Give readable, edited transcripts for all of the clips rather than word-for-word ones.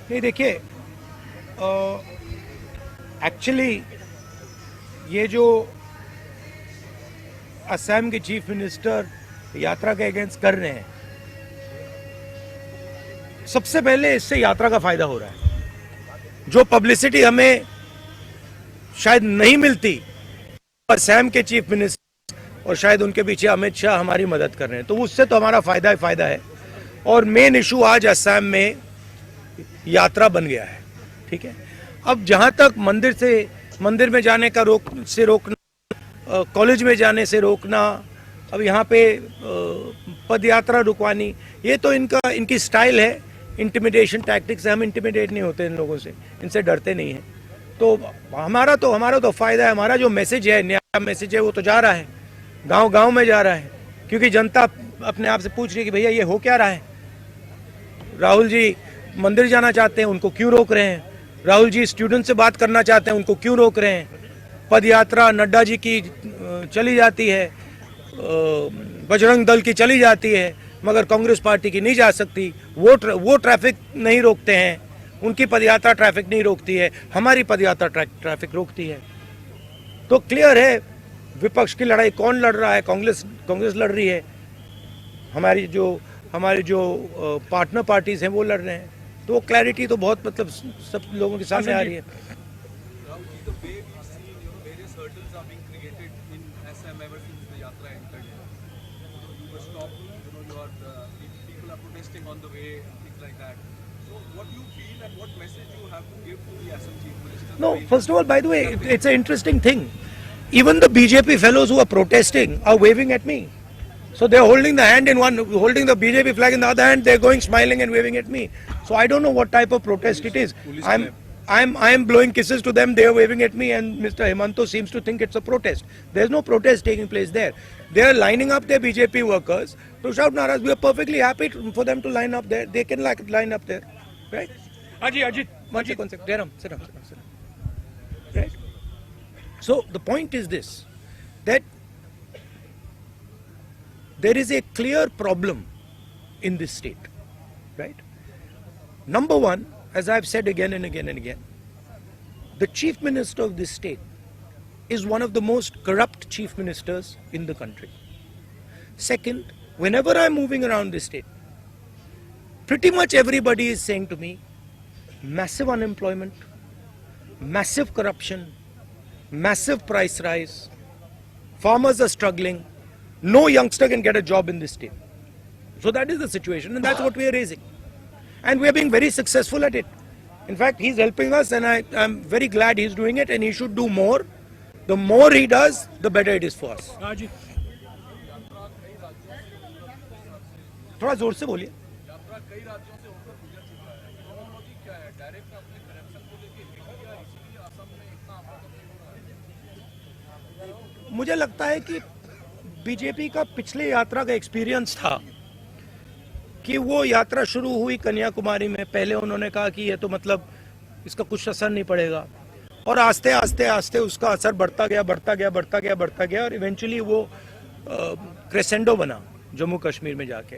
नहीं देखिए, एक्चुअली ये जो असम के चीफ मिनिस्टर यात्रा के अगेंस्ट कर रहे हैं, सबसे पहले इससे यात्रा का फायदा हो रहा है। जो पब्लिसिटी हमें शायद नहीं मिलती, असम के चीफ मिनिस्टर और शायद उनके पीछे अमित शाह हमारी मदद कर रहे हैं, तो उससे तो हमारा फायदा ही फायदा है। और मेन इशू आज असम में यात्रा बन गया है, ठीक है। अब जहां तक मंदिर में जाने का रोकना, कॉलेज में जाने से रोकना, अब यहाँ पे पद यात्रा रुकवानी, ये तो इनकी स्टाइल है, इंटिमिडेशन टैक्टिक्स है। हम इंटिमिडेट नहीं होते इन लोगों से, इनसे डरते नहीं हैं। तो हमारा तो फायदा है। हमारा जो मैसेज है, नया मैसेज है, वो तो जा रहा है, गांव गांव में जा रहा है, क्योंकि जनता अपने आप से पूछ रही है कि भैया ये हो क्या रहा है। राहुल जी मंदिर जाना चाहते हैं, उनको क्यों रोक रहे हैं? राहुल जी स्टूडेंट से बात करना चाहते हैं, उनको क्यों रोक रहे हैं? पद यात्रा नड्डा जी की चली जाती है, बजरंग दल की चली जाती है, मगर कांग्रेस पार्टी की नहीं जा सकती। वो ट्रैफिक नहीं रोकते हैं, उनकी पदयात्रा ट्रैफिक नहीं रोकती है, हमारी पदयात्रा ट्रैफिक रोकती है। तो क्लियर है विपक्ष की लड़ाई कौन लड़ रहा है? कांग्रेस लड़ रही है, हमारी जो पार्टनर पार्टीज हैं वो लड़ रहे हैं। तो वो क्लैरिटी तो बहुत मतलब सब लोगों के सामने आ रही है। No, first of all, by the way, it's an interesting thing. Even the BJP fellows who are protesting are waving at me. So they're holding the hand in one, holding the BJP flag in the other hand. They're going smiling and waving at me. So I don't know what type of protest it is. I'm blowing kisses to them. They're waving at me, and Mr. Hemanto seems to think it's a protest. There's no protest taking place there. They're lining up their BJP workers to shout naras. We are perfectly happy for them to line up there. They can line up there, right? Ajit, one second. Sit down. Right. So the point is this, that there is a clear problem in this state, right? Number one, as I've said again and again and again, the chief minister of this state is one of the most corrupt chief ministers in the country. Second, whenever I'm moving around this state, pretty much everybody is saying to me, massive unemployment, massive corruption, massive price rise, farmers are struggling, no youngster can get a job in this state. So that is the situation, and that's what we are raising. And we are being very successful at it. In fact, he's helping us, and I'm very glad he's doing it, and he should do more. The more he does, the better it is for us. थोड़ा जोर से बोलिए। मुझे लगता है कि BJP का पिछले यात्रा का एक्सपीरियंस था कि वो यात्रा शुरू हुई कन्याकुमारी में। पहले उन्होंने कहा कि ये तो मतलब इसका कुछ असर नहीं पड़ेगा, और आस्ते आस्ते उसका असर बढ़ता गया और इवेंचुअली वो क्रेसेंडो बना जम्मू कश्मीर में जाके।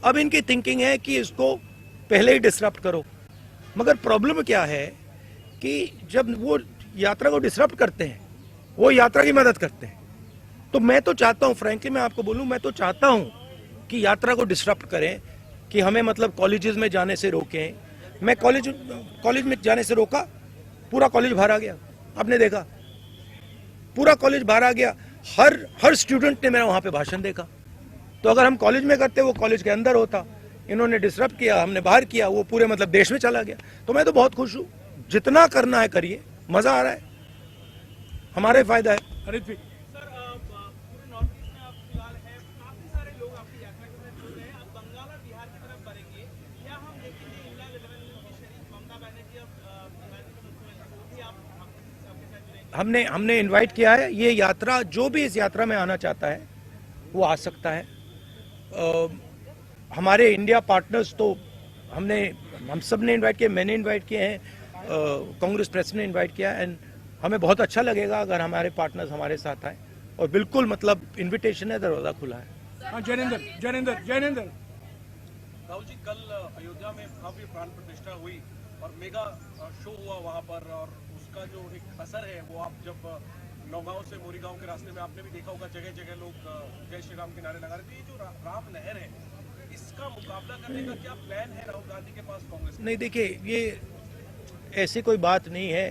अब इनकी थिंकिंग है कि इसको पहले ही डिसरप्ट करो। मगर प्रॉब्लम क्या है कि जब वो यात्रा को डिसरप्ट करते हैं, वो यात्रा की मदद करते हैं। तो मैं तो चाहता हूं, फ्रैंकली मैं आपको बोलूं, मैं तो चाहता हूं कि यात्रा को डिसरप्ट करें, कि हमें मतलब कॉलेजेस में जाने से रोकें। मैं कॉलेज में जाने से रोका, पूरा कॉलेज भरा गया। आपने देखा पूरा कॉलेज भरा गया, हर स्टूडेंट ने मेरा वहां पे भाषण देखा। तो अगर हम कॉलेज में करते, वो कॉलेज के अंदर होता। इन्होंने डिसरप्ट किया, हमने बाहर किया, वो पूरे मतलब देश में चला गया। तो मैं तो बहुत खुश हूं, जितना करना है करिए, मजा आ रहा है, हमारा फायदा है। हरित हमने इनवाइट किया है। ये यात्रा, जो भी इस यात्रा में आना चाहता है वो आ सकता है। हमारे इंडिया पार्टनर्स तो हम सब ने इनवाइट किए, मैंने इनवाइट किए हैं, कांग्रेस प्रेसिडेंट ने इनवाइट किया, एंड हमें बहुत अच्छा लगेगा अगर हमारे पार्टनर्स हमारे साथ आए। और बिल्कुल मतलब इनविटेशन है, दरवाजा खुला है। जैनेंद्र राहुल जी, कल अयोध्या में भव्य प्राण प्रतिष्ठा हुई, और मेगा शो हुआ वहां पर, और उसका जो एक असर है वो आप जब नौगांव से मोरीगांव के रास्ते में आपने भी देखा होगा, जगह जगह लोग जय श्री राम के नारे लगा रहे थे। ये जो राम लहर है, इसका मुकाबला करने का क्या प्लान है राहुल गांधी के पास, कांग्रेस? नहीं, देखिए, ये ऐसी कोई बात नहीं है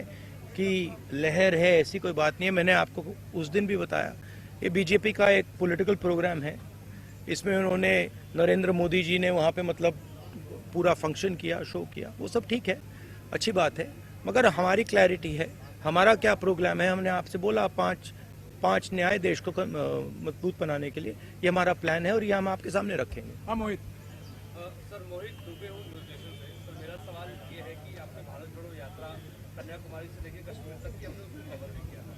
कि लहर है, ऐसी कोई बात नहीं है। मैंने आपको उस दिन भी बताया, ये बीजेपी का एक पॉलिटिकल प्रोग्राम है। इसमें उन्होंने नरेंद्र मोदी जी ने वहाँ पे मतलब पूरा फंक्शन किया, शो किया, वो सब ठीक है, अच्छी बात है। मगर हमारी क्लैरिटी है, हमारा क्या प्रोग्राम है। हमने आपसे बोला पांच न्याय देश को मजबूत बनाने के लिए, ये हमारा प्लान है और ये हम आपके सामने रखेंगे। हाँ मोहित। सर, मोहित दुबे हूँ न्यूज नेशन से। सर, मेरा सवाल ये है कि आपने भारत जोड़ो यात्रा कन्याकुमारी से लेकर कश्मीर तक की हमने उसको कवर भी किया था।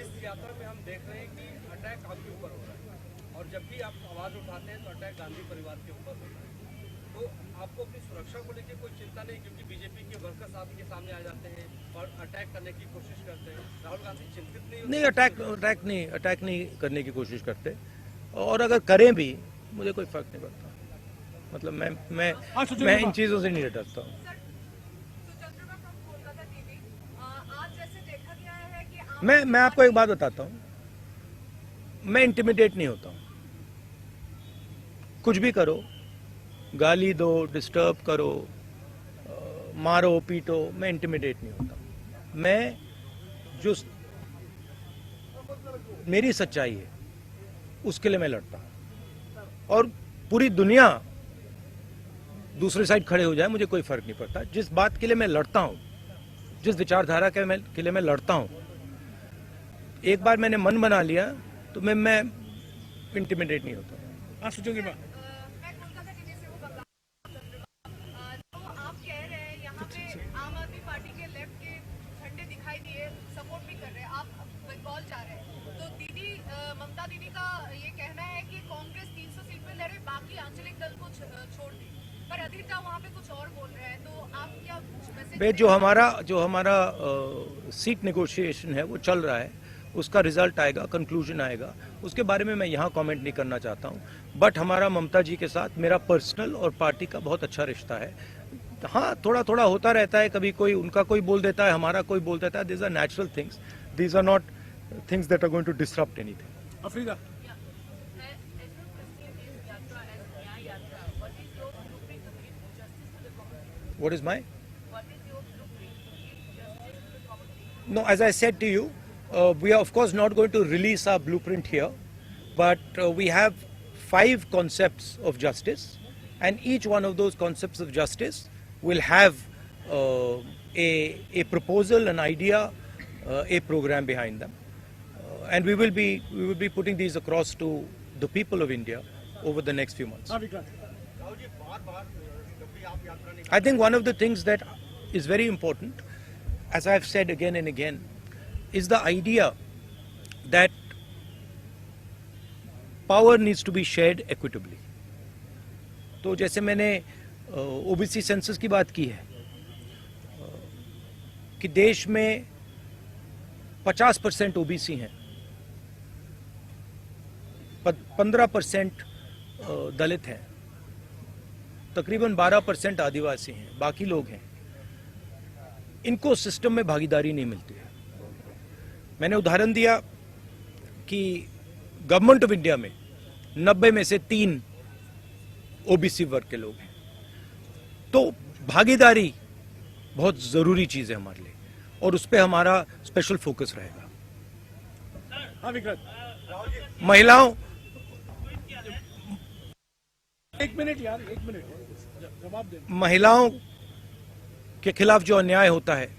इस यात्रा में हम देख रहे हैं कि अटैक आपके ऊपर हो रहा है, और जब भी आप आवाज उठाते हैं तो अटैक गांधी परिवार के ऊपर होता है। तो आपको अपनी सुरक्षा को लेकर कोई चिंता नहीं, क्योंकि बीजेपी के वर्कर्स आपके सामने आ जाते हैं और अटैक करने की कोशिश करते हैं। राहुल गांधी चिंतित नहीं? अटैक नहीं करने की कोशिश करते, और अगर करें भी मुझे कोई फर्क नहीं पड़ता। मतलब मैं इन चीजों से नहीं डरता हूँ। मैं आपको एक बात बताता हूँ, मैं इंटिमिडेट नहीं होता हूँ। कुछ भी करो, गाली दो, डिस्टर्ब करो, मारो पीटो, मैं इंटिमिडेट नहीं होता। मैं जो मेरी सच्चाई है उसके लिए मैं लड़ता हूँ, और पूरी दुनिया दूसरी साइड खड़े हो जाए, मुझे कोई फर्क नहीं पड़ता। जिस बात के लिए मैं लड़ता हूँ, जिस विचारधारा के लिए मैं लड़ता हूँ, एक बार मैंने मन बना लिया तो मैं इंटिमिडेट नहीं होता। हाँ, सोचोगे बा मैं कोलकाता टीवी से हूँ बबला। तो आप कह रहे हैं यहाँ पे आम आदमी पार्टी के लेफ्ट के झंडे दिखाई दिए, सपोर्ट भी कर रहे हैं, आप बंगाल जा रहे हैं। तो दीदी ममता दीदी का ये कहना है कि कांग्रेस 300 सीट पे लड़े, बाकी आंचलिक दल को छोड़ दी, पर अधिरता वहाँ पे कुछ और बोल रहे हैं। तो आप क्या भाई, जो हमारा सीट नेगोशिएशन है वो चल रहा है, उसका रिजल्ट आएगा, कंक्लूजन आएगा, उसके बारे में मैं यहाँ कमेंट नहीं करना चाहता हूँ। बट हमारा ममता जी के साथ मेरा पर्सनल और पार्टी का बहुत अच्छा रिश्ता है। हाँ, थोड़ा थोड़ा होता रहता है, कभी कोई उनका कोई बोल देता है, हमारा कोई बोल देता है। These are natural things, these are not things that are going to disrupt anything. Afrida. What is my? No, as I said to you, we are of course not going to release our blueprint here, but we have 5 concepts of justice, and each one of those concepts of justice will have a proposal, an idea, a program behind them, and we will be putting these across to the people of India over the next few months. हाँ Vikrant. I think one of the things that is very important, as I've said again and again, is the idea that power needs to be shared equitably. तो जैसे मैंने OBC census की बात की है कि देश में 50% ओबीसी हैं, 15% दलित हैं, तकरीबन 12% आदिवासी हैं, बाकी लोग हैं। इनको सिस्टम में भागीदारी नहीं मिलती है। मैंने उदाहरण दिया कि गवर्नमेंट ऑफ इंडिया में 90 में से 3 ओबीसी वर्ग के लोग हैं। तो भागीदारी बहुत जरूरी चीज है हमारे लिए, और उस पर हमारा स्पेशल फोकस रहेगा। हाँ विक्रांत। महिलाओं, 1 मिनट यार, 1 मिनट जवाब दे। महिलाओं के खिलाफ जो अन्याय होता है,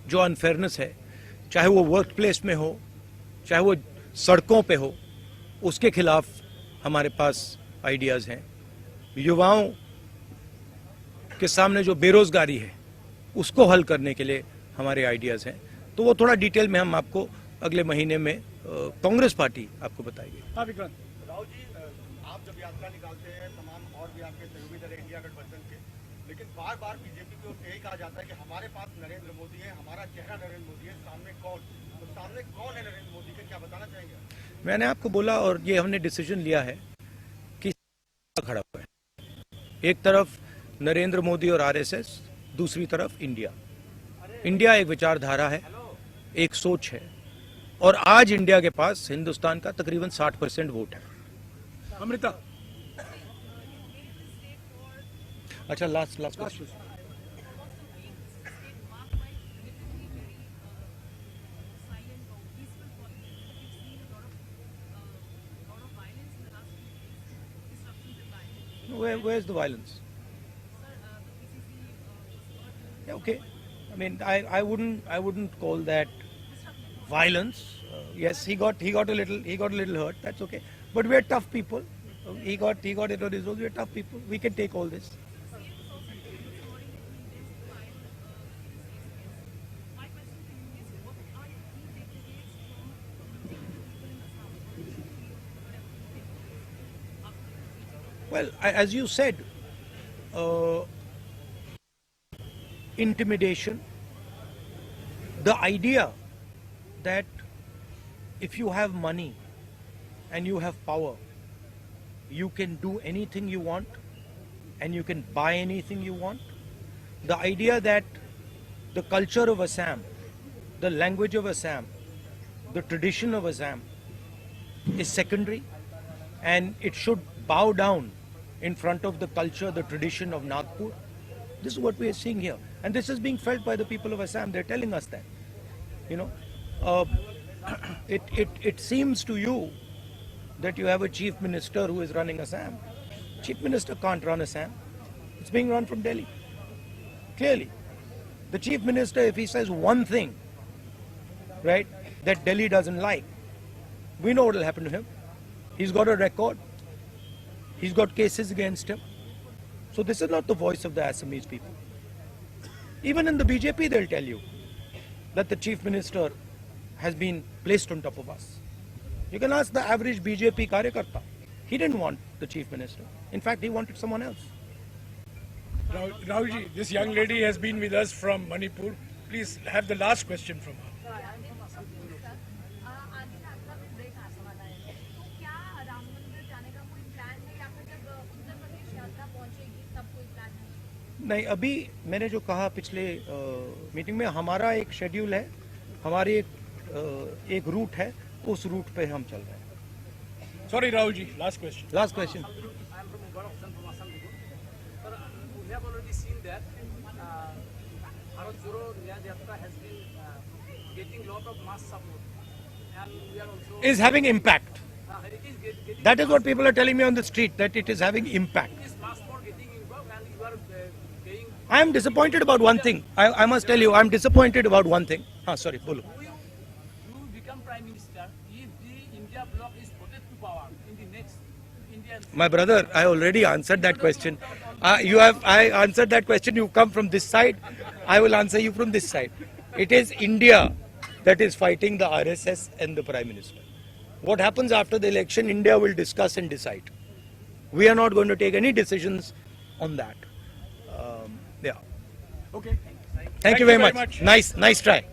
जो अनफेयरनेस है, चाहे वो वर्क प्लेस में हो, चाहे वो सड़कों पे हो, उसके खिलाफ हमारे पास आइडियाज हैं। युवाओं के सामने जो बेरोजगारी है, उसको हल करने के लिए हमारे आइडियाज हैं। तो वो थोड़ा डिटेल में हम आपको अगले महीने में कांग्रेस पार्टी आपको बताएगी। हाँ विक्रांत। राहुल जी, आप जब यात्रा निकालते हैं, तमाम और भी आपके सहयोगी दल इंडिया गठबंधन के, लेकिन बार बार बीजेपी की ओर से यही कहा जाता है कि हमारे पास नरेंद्र मोदी है, हमारा चेहरा नरेंद्र मोदी है, सामने कौन? तो सामने कौन है नरेंद्र मोदी के, क्या बताना चाहेंगे? मैंने आपको बोला, और ये हमने डिसीजन लिया है कि खड़ा हुआ है। एक तरफ नरेंद्र मोदी और आरएसएस, दूसरी तरफ इंडिया। इंडिया एक विचारधारा है, एक सोच है, और आज इंडिया के पास हिंदुस्तान का तकरीबन 60% वोट है। Amrita. अच्छा, last question. Where's the violence? Yeah, okay. I mean, I wouldn't call that violence. Yes, he got a little hurt. That's okay. But we're tough people. He got it on his own. We're tough people. We can take all this. Well, as you said, intimidation, the idea that if you have money and you have power, you can do anything you want and you can buy anything you want. The idea that the culture of Assam, the language of Assam, the tradition of Assam is secondary and it should bow down in front of the culture, the tradition of Nagpur. This is what we are seeing here. And this is being felt by the people of Assam. They're telling us that. You know, it seems to you that you have a chief minister who is running Assam. Chief minister can't run Assam. It's being run from Delhi. Clearly. The chief minister, if he says one thing, right, that Delhi doesn't like, we know what will happen to him. He's got a record. He's got cases against him. So this is not the voice of the Assamese people. Even in the BJP, they'll tell you that the chief minister has been placed on top of us. You can ask the average BJP karyakarta. He didn't want the chief minister. In fact, he wanted someone else. Rahulji, this young lady has been with us from Manipur. Please have the last question from her. आगे यात्रा में break आने वाला है, तो क्या राम मंदिर जाने का कोई प्लान है या फिर जब उत्तर प्रदेश यात्रा पहुंचेगी तब कोई प्लान है? नहीं, अभी मैंने जो कहा पिछले मीटिंग में, हमारा एक शेड्यूल है, हमारी एक रूट है, उस रूट पे हम चल रहे हैं। Sorry, Rahulji, last question. Last question. I am from Gaurav from Assam. Sir, we have already seen that Bharat Joro Nyaya Yatra has been getting lot of mass support, and we are also Is having impact. it is getting That is what people are telling me on the street, that it is having impact. this mass for getting involved, and you are paying. I am disappointed about one thing. I must tell you, I am disappointed about one thing. Sorry, bolo. You become Prime Minister if the India bloc is voted to power in the next Indian. My brother, I already answered that question. I answered that question. You come from this side. I will answer you from this side. It is India that is fighting the RSS and the Prime Minister. What happens after the election, India will discuss and decide. We are not going to take any decisions on that. Yeah. Okay. Thank you very much. Nice try.